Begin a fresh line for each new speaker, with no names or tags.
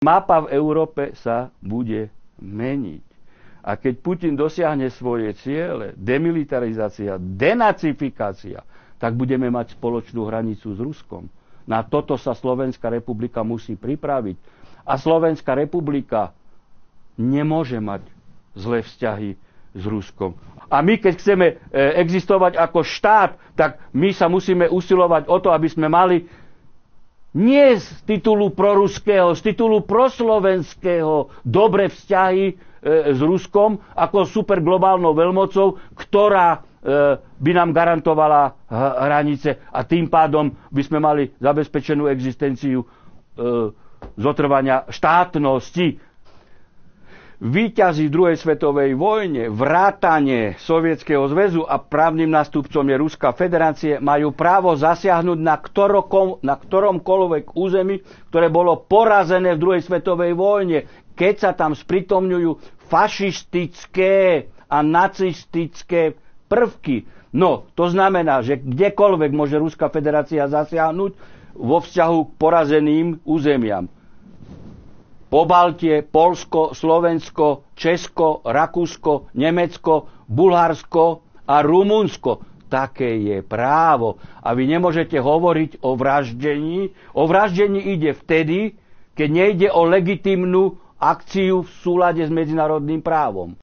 Mapa v Európe sa bude meniť. A keď Putin dosiahne svoje ciele, demilitarizácia, denacifikácia, tak budeme mať spoločnú hranicu s Ruskom. Na toto sa Slovenská republika musí pripraviť. A Slovenská republika nemôže mať zlé vzťahy s Ruskom. A my, keď chceme existovať ako štát, tak my sa musíme usilovať o to, aby sme mali nie z titulu proruského, z titulu proslovenského dobre vzťahy s Ruskom ako superglobálnou veľmocou, ktorá by nám garantovala hranice a tým pádom by sme mali zabezpečenú existenciu zotrvania štátnosti. Víťazi v druhej svetovej vojne, vrátane Sovietskeho zväzu a právnym nástupcom je Ruská federácia, majú právo zasiahnuť na ktoromkoľvek území, ktoré bolo porazené v druhej svetovej vojne, keď sa tam spritomňujú fašistické a nacistické prvky. No, to znamená, že kdekoľvek môže Ruská federácia zasiahnuť vo vzťahu k porazeným územiam. Pobaltie, Poľsko, Slovensko, Česko, Rakúsko, Nemecko, Bulharsko a Rumunsko. Také je právo. A vy nemôžete hovoriť o vraždení. O vraždení ide vtedy, keď nejde o legitímnu akciu v súlade s medzinárodným právom.